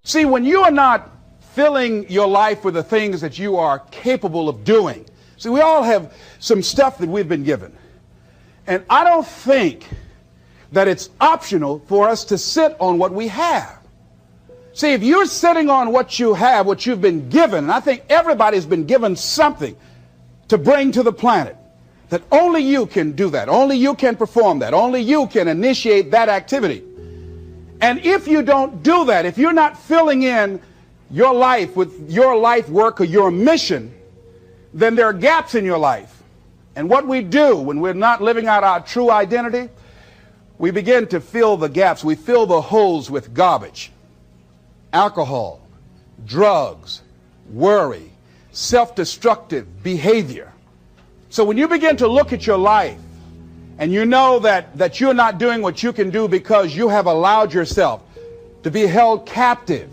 See, when you are not filling your life with the things that you are capable of doing. See, we all have some stuff that we've been given. And I don't think that it's optional for us to sit on what we have. See, if you're sitting on what you have, what you've been given, and I think everybody's been given something to bring to the planet, that only you can do that, only you can perform that, only you can initiate that activity. And if you don't do that, if you're not filling in your life with your life work or your mission, then there are gaps in your life. And what we do when we're not living out our true identity, we begin to fill the gaps. We fill the holes with garbage, alcohol, drugs, worry, self-destructive behavior. So when you begin to look at your life and you know that you're not doing what you can do because you have allowed yourself to be held captive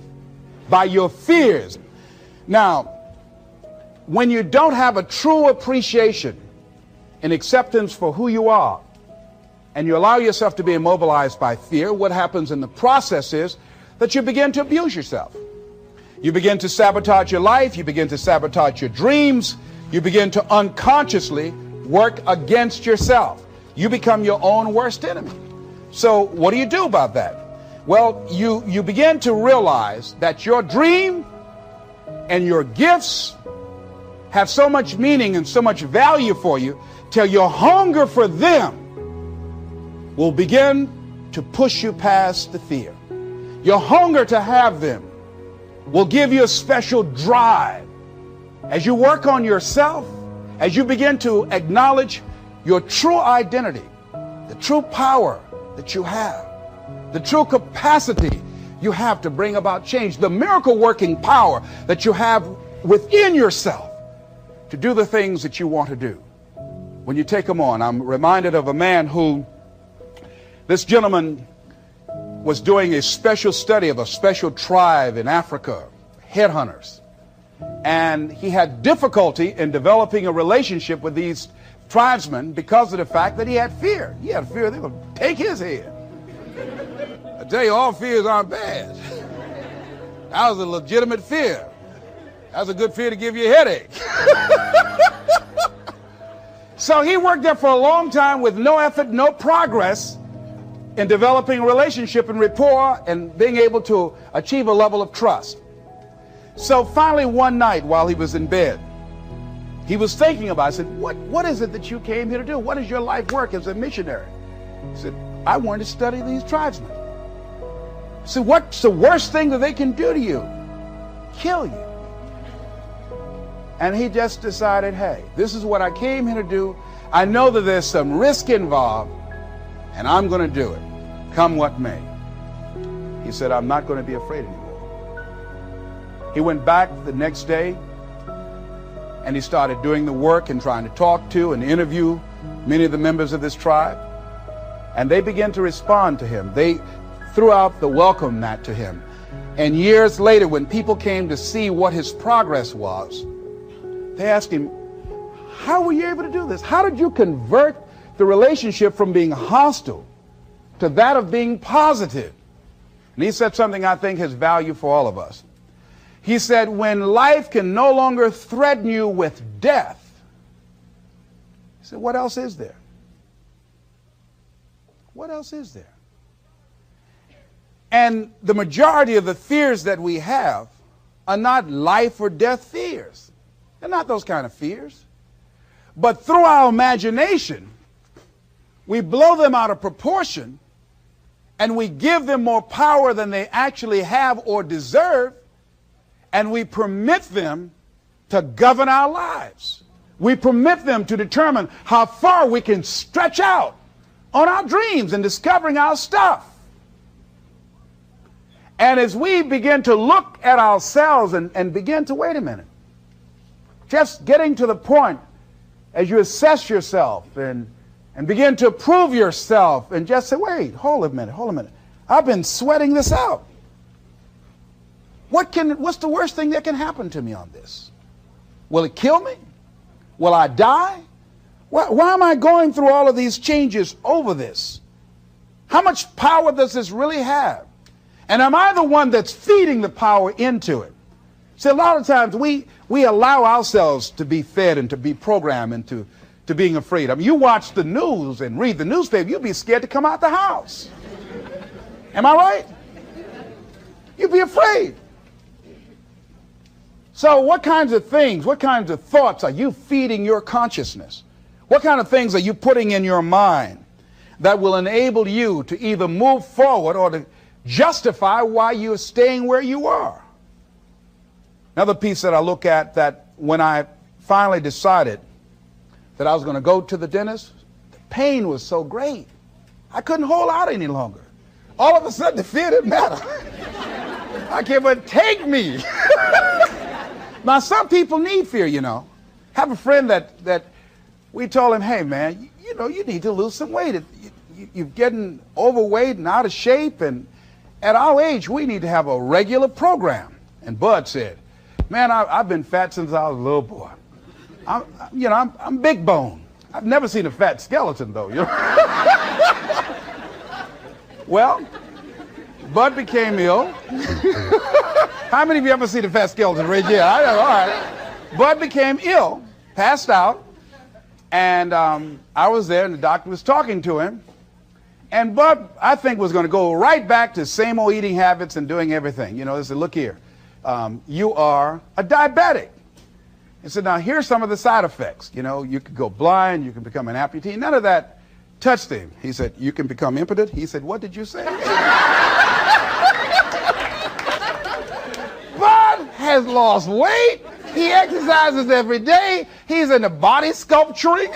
by your fears. Now, when you don't have a true appreciation and acceptance for who you are, and you allow yourself to be immobilized by fear, what happens in the process is that you begin to abuse yourself. You begin to sabotage your life. You begin to sabotage your dreams. You begin to unconsciously work against yourself. You become your own worst enemy. So what do you do about that? Well, you begin to realize that your dream and your gifts have so much meaning and so much value for you till your hunger for them will begin to push you past the fear. Your hunger to have them will give you a special drive. As you work on yourself, as you begin to acknowledge your true identity, the true power that you have, the true capacity you have to bring about change, the miracle working power that you have within yourself to do the things that you want to do. When you take them on, I'm reminded of a man who, this gentleman was doing a special study of a special tribe in Africa, headhunters. And he had difficulty in developing a relationship with these tribesmen because of the fact that he had fear. He had fear they were going to take his head. I tell you, all fears aren't bad. That was a legitimate fear. That was a good fear to give you a headache. So he worked there for a long time with no effort, no progress in developing a relationship and rapport and being able to achieve a level of trust. So finally one night while he was in bed, he was thinking about it. I said, what is it that you came here to do? What is your life work as a missionary? He said, I want to study these tribesmen. I said, what's the worst thing that they can do to you? Kill you. And he just decided, hey, this is what I came here to do. I know that there's some risk involved, and I'm going to do it, come what may. He said, I'm not going to be afraid anymore. He went back the next day, and he started doing the work and trying to talk to and interview many of the members of this tribe. And they began to respond to him. They threw out the welcome mat to him. And years later, when people came to see what his progress was, they asked him, how were you able to do this? How did you convert the relationship from being hostile to that of being positive? And he said something I think has value for all of us. He said, when life can no longer threaten you with death, he said, what else is there? What else is there? And the majority of the fears that we have are not life or death fears. They're not those kind of fears. But through our imagination, we blow them out of proportion and we give them more power than they actually have or deserve, and we permit them to govern our lives. We permit them to determine how far we can stretch out on our dreams and discovering our stuff. And as we begin to look at ourselves and begin to, wait a minute, just getting to the point as you assess yourself and begin to prove yourself and just say, wait, hold a minute. I've been sweating this out. What's the worst thing that can happen to me on this? Will it kill me? Will I die? Why am I going through all of these changes over this? How much power does this really have? And am I the one that's feeding the power into it? See, a lot of times we allow ourselves to be fed and to be programmed into being afraid. I mean, you watch the news and read the newspaper, you'll be scared to come out the house. Am I right? You'd be afraid. So what kinds of things, what kinds of thoughts are you feeding your consciousness? What kind of things are you putting in your mind that will enable you to either move forward or to justify why you're staying where you are? Another piece that I look at, that when I finally decided that I was going to go to the dentist, the pain was so great. I couldn't hold out any longer. All of a sudden, the fear didn't matter. I can't but take me. Now, some people need fear, you know. I have a friend that we told him, hey, man, you know, you need to lose some weight. You're getting overweight and out of shape, and at our age, we need to have a regular program. And Bud said, man, I've been fat since I was a little boy. I'm big bone. I've never seen a fat skeleton, though. You know? Well, Bud became ill. How many of you ever seen a fat skeleton? Right here. I know. All right. Bud became ill, passed out, and I was there, and the doctor was talking to him. And Bud, I think, was going to go right back to same old eating habits and doing everything. You know, they said, look here, you are a diabetic. He said, now here's some of the side effects. You know, you could go blind, you can become an amputee. None of that touched him. He said, you can become impotent. He said, what did you say? Bud has lost weight. He exercises every day. He's into body sculpturing.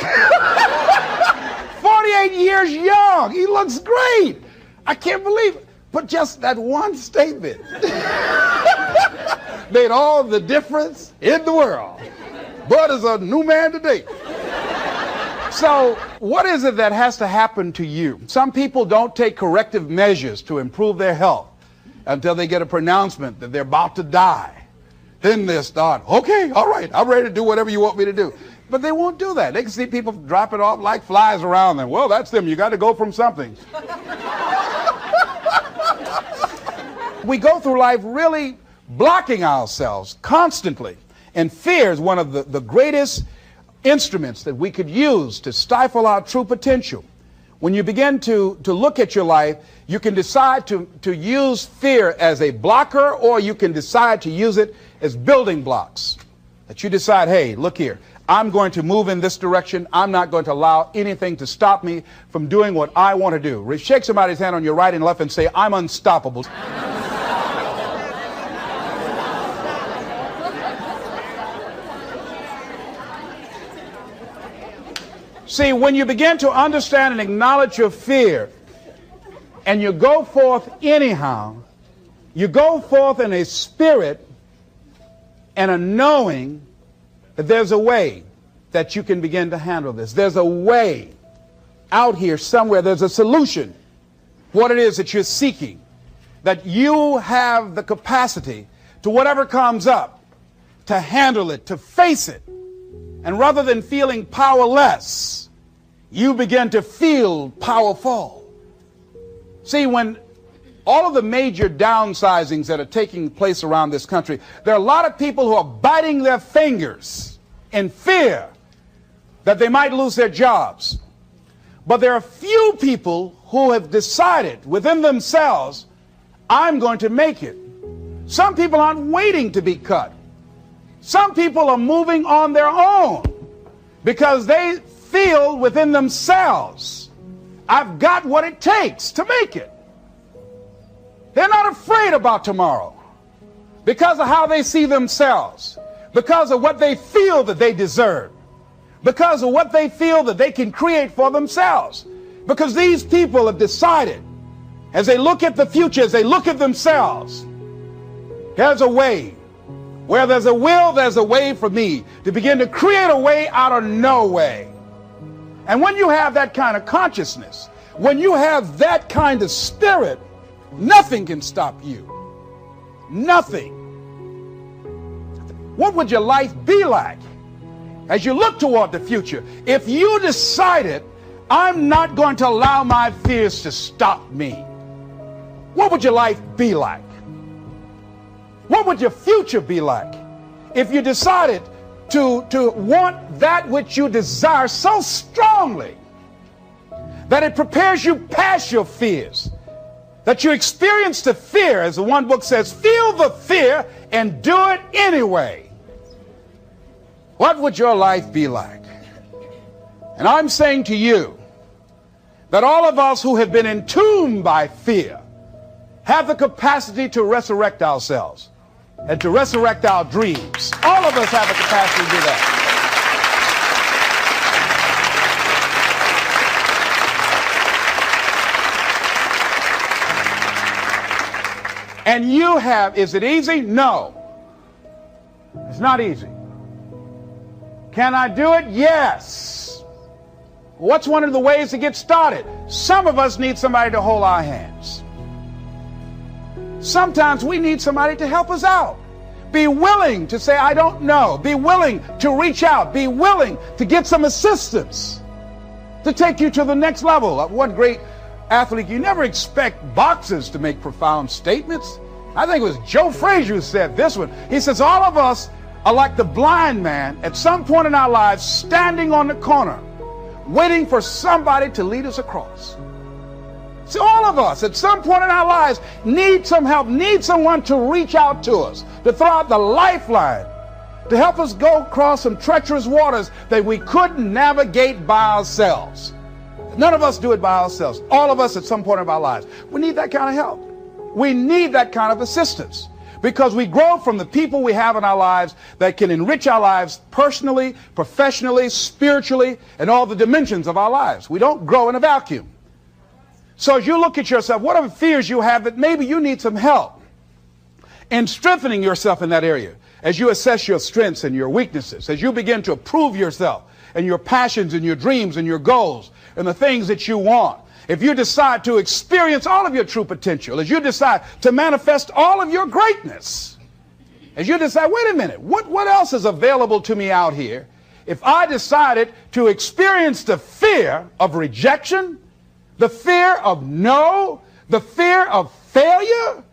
48 years young. He looks great. I can't believe it. But just that one statement made all the difference in the world. Bud is a new man today. So what is it that has to happen to you? Some people don't take corrective measures to improve their health until they get a pronouncement that they're about to die. Then they start, okay, all right, I'm ready to do whatever you want me to do. But they won't do that. They can see people drop it off like flies around them. Well, that's them. You got to go from something. We go through life really blocking ourselves constantly. And fear is one of the greatest instruments that we could use to stifle our true potential. When you begin to look at your life, you can decide to use fear as a blocker, or you can decide to use it as building blocks. That you decide, hey, look here, I'm going to move in this direction. I'm not going to allow anything to stop me from doing what I want to do. Shake somebody's hand on your right and left and say, I'm unstoppable. See, when you begin to understand and acknowledge your fear, and you go forth anyhow, you go forth in a spirit and a knowing that there's a way that you can begin to handle this. There's a way out here somewhere. There's a solution. What it is that you're seeking, that you have the capacity to whatever comes up, to handle it, to face it. And rather than feeling powerless, you begin to feel powerful. See, when all of the major downsizings that are taking place around this country, there are a lot of people who are biting their fingers in fear that they might lose their jobs. But there are few people who have decided within themselves, I'm going to make it. Some people aren't waiting to be cut. Some people are moving on their own because they feel within themselves, I've got what it takes to make it. They're not afraid about tomorrow because of how they see themselves, because of what they feel that they deserve, because of what they feel that they can create for themselves. Because these people have decided, as they look at the future, as they look at themselves, there's a way. Where there's a will, there's a way for me to begin to create a way out of no way. And when you have that kind of consciousness, when you have that kind of spirit, nothing can stop you. Nothing. What would your life be like as you look toward the future if you decided, I'm not going to allow my fears to stop me? what would your life be like? What would your future be like if you decided to want that which you desire so strongly that it prepares you past your fears, that you experience the fear, as the one book says, feel the fear and do it anyway? What would your life be like? And I'm saying to you that all of us who have been entombed by fear have the capacity to resurrect ourselves and to resurrect our dreams. All of us have the capacity to do that. And you have, is it easy? No. It's not easy. Can I do it? Yes. What's one of the ways to get started? Some of us need somebody to hold our hands. Sometimes we need somebody to help us out. Be willing to say, I don't know. Be willing to reach out. Be willing to get some assistance to take you to the next level. One great athlete, you never expect boxers to make profound statements. I think it was Joe Frazier who said this one. He says, all of us are like the blind man at some point in our lives standing on the corner, waiting for somebody to lead us across. See, all of us at some point in our lives need some help, need someone to reach out to us, to throw out the lifeline, to help us go across some treacherous waters that we couldn't navigate by ourselves. None of us do it by ourselves. All of us at some point in our lives. We need that kind of help. We need that kind of assistance because we grow from the people we have in our lives that can enrich our lives personally, professionally, spiritually, and all the dimensions of our lives. We don't grow in a vacuum. So as you look at yourself, what are the fears you have that maybe you need some help in strengthening yourself in that area? As you assess your strengths and your weaknesses, as you begin to approve yourself and your passions and your dreams and your goals and the things that you want, if you decide to experience all of your true potential, as you decide to manifest all of your greatness, as you decide, wait a minute, what else is available to me out here if I decided to experience the fear of rejection, the fear of no, the fear of failure,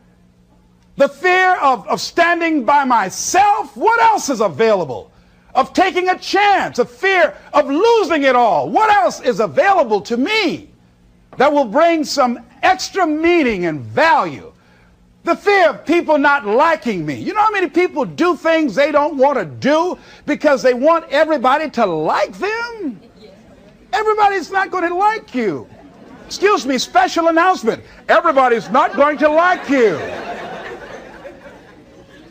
the fear of standing by myself? What else is available? Of taking a chance, a fear of losing it all. What else is available to me that will bring some extra meaning and value? The fear of people not liking me. You know how many people do things they don't want to do because they want everybody to like them? Everybody's not going to like you. Excuse me, special announcement. Everybody's not going to like you.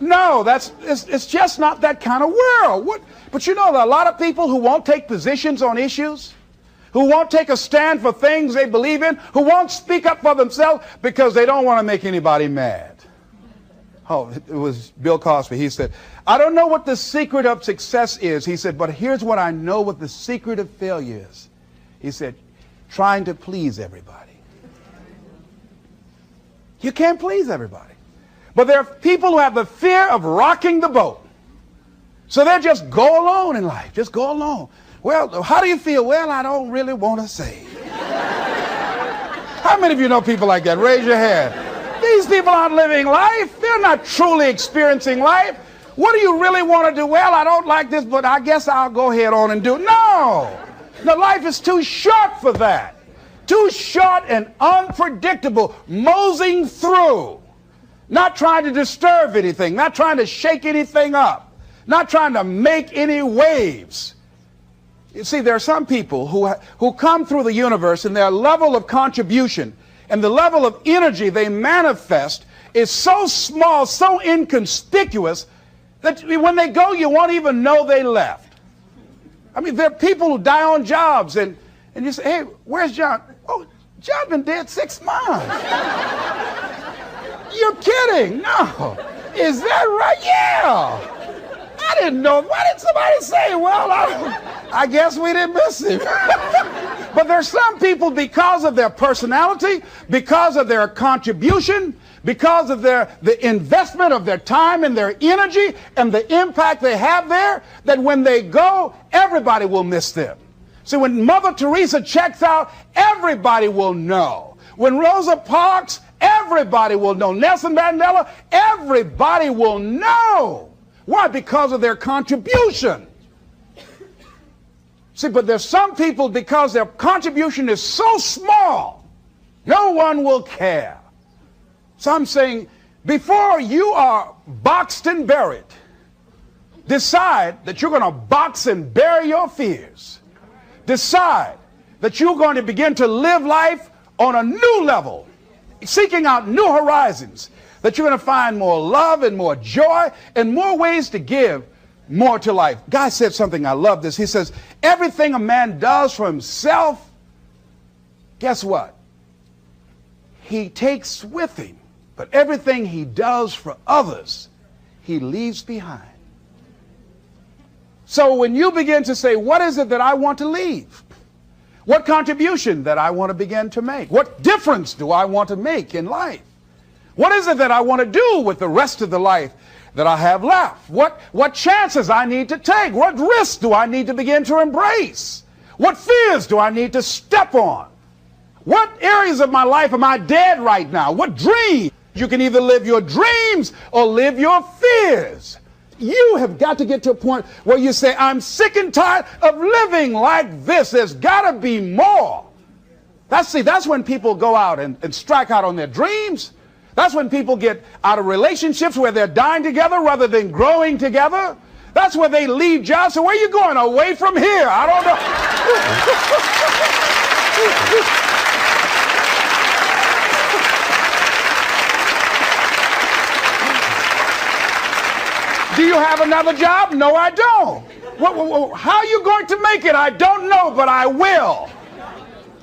No, it's just not that kind of world. But you know, there are a lot of people who won't take positions on issues, who won't take a stand for things they believe in, who won't speak up for themselves because they don't want to make anybody mad. Oh, it was Bill Cosby. He said, I don't know what the secret of success is. He said, but here's what I know what the secret of failure is. He said, trying to please everybody. You can't please everybody. But there are people who have the fear of rocking the boat. So they just go alone in life. Just go alone. Well, how do you feel? Well, I don't really want to say. How many of you know people like that? Raise your hand. These people aren't living life. They're not truly experiencing life. What do you really want to do? Well, I don't like this, but I guess I'll go ahead on and do it. No. No, life is too short for that. Too short and unpredictable, moseying through. Not trying to disturb anything, not trying to shake anything up, not trying to make any waves. You see, there are some people who come through the universe and their level of contribution and the level of energy they manifest is so small, so inconspicuous that when they go, you won't even know they left. I mean, there are people who die on jobs and you say, hey, where's John? Oh, John's been dead 6 months. You're kidding. No. Is that right? Yeah. I didn't know. Why didn't somebody say, well, I guess we didn't miss him. But there's some people, because of their personality, because of their contribution, because of the investment of their time and their energy and the impact they have there, that when they go, everybody will miss them. See, when Mother Teresa checks out, everybody will know. When Rosa Parks, Everybody will know. Nelson Mandela, everybody will know. Why? Because of their contribution. See, but there's some people, because their contribution is so small, no one will care. So I'm saying, before you are boxed and buried, decide that you're going to box and bury your fears. Decide that you're going to begin to live life on a new level, seeking out new horizons, that you're going to find more love and more joy and more ways to give more to life. Guy said something, I love this. He says, everything a man does for himself, guess what? He takes with him. But everything he does for others, he leaves behind. So when you begin to say, what is it that I want to leave? What contribution that I want to begin to make? What difference do I want to make in life? What is it that I want to do with the rest of the life that I have left? What chances I need to take? What risks do I need to begin to embrace? What fears do I need to step on? What areas of my life am I dead right now? What dreams? You can either live your dreams or live your fears. You have got to get to a point where you say, I'm sick and tired of living like this. There's got to be more. That's when people go out and strike out on their dreams. That's when people get out of relationships where they're dying together rather than growing together. That's where they leave jobs. So where are you going? Away from here? I don't know. Do you have another job? No, I don't. How are you going to make it? I don't know, but I will.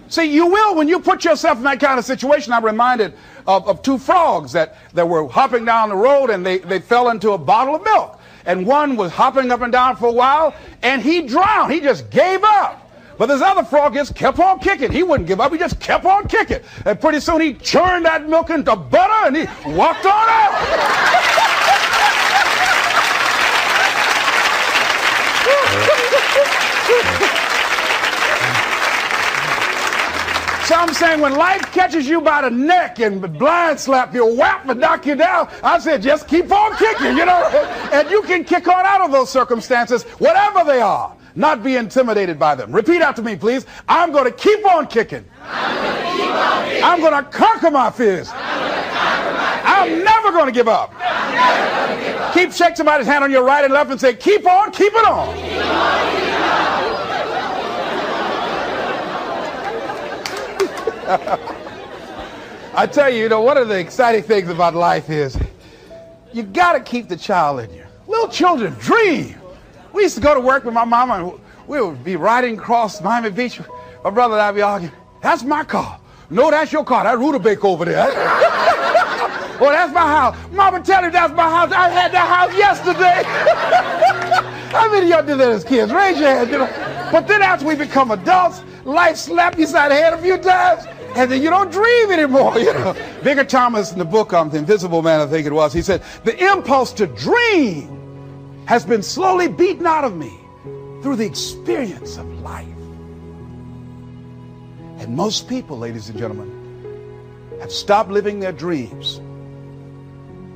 See, you will when you put yourself in that kind of situation. I'm reminded of two frogs that were hopping down the road, and they fell into a bottle of milk. And one was hopping up and down for a while, and he drowned. He just gave up. But this other frog just kept on kicking. He wouldn't give up. He just kept on kicking. And pretty soon he churned that milk into butter, and he walked on out. So I'm saying, when life catches you by the neck and blind slap you, whap and knock you down, I said, just keep on kicking, you know, and you can kick on out of those circumstances, whatever they are, not be intimidated by them. Repeat after me, please. I'm going to keep on kicking. I'm going to conquer my fears. I'm never going to give up. Shake somebody's hand on your right and left and say, keep on, keep it on. Keep on, keep it on. I tell you, one of the exciting things about life is you got to keep the child in you. Little children dream. We used to go to work with my mama, and we would be riding across Miami Beach. My brother and I would be arguing, that's my car. No, that's your car. That rutabaga over there. Well, that's my house. Mama, tell him that's my house. I had that house yesterday. How many of y'all did that as kids? Raise your hand. But then after we become adults, life slapped you side the head a few times, and then you don't dream anymore. Victor Thomas, in the book The Invisible Man, I think it was, he said, the impulse to dream has been slowly beaten out of me through the experience of life. And most people, ladies and gentlemen, have stopped living their dreams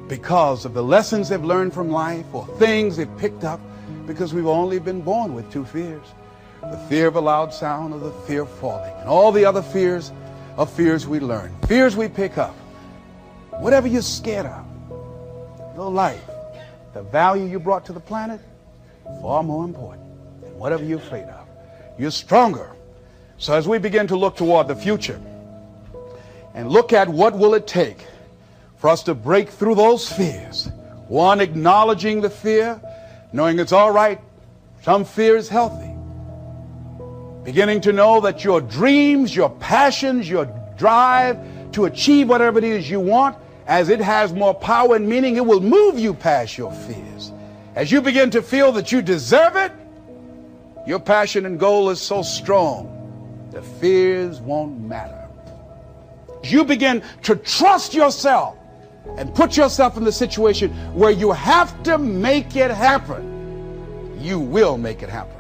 because of the lessons they've learned from life or things they've picked up, because we've only been born with two fears: the fear of a loud sound or the fear of falling. And all the other fears are fears we learn, fears we pick up. Whatever you're scared of, your life, the value you brought to the planet, far more important than whatever you're afraid of. You're stronger. So as we begin to look toward the future and look at what will it take for us to break through those fears, one, acknowledging the fear, knowing it's all right, some fear is healthy. Beginning to know that your dreams, your passions, your drive to achieve whatever it is you want, as it has more power and meaning, it will move you past your fears. As you begin to feel that you deserve it, your passion and goal is so strong, the fears won't matter. As you begin to trust yourself and put yourself in the situation where you have to make it happen, you will make it happen.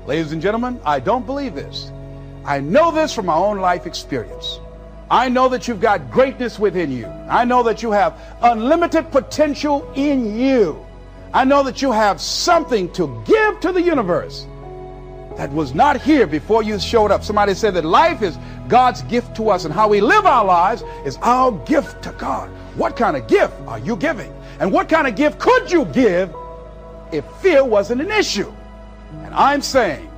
Ladies and gentlemen, I don't believe this. I know this from my own life experience. I know that you've got greatness within you. I know that you have unlimited potential in you. I know that you have something to give to the universe that was not here before you showed up. Somebody said that life is God's gift to us, and how we live our lives is our gift to God. What kind of gift are you giving? And what kind of gift could you give if fear wasn't an issue? And I'm saying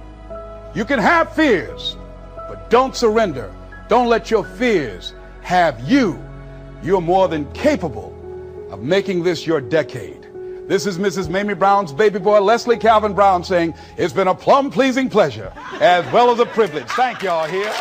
you can have fears, but don't surrender. Don't let your fears have you. You're more than capable of making this your decade. This is Mrs. Mamie Brown's baby boy, Leslie Calvin Brown, saying, it's been a plumb pleasing pleasure as well as a privilege. Thank y'all here.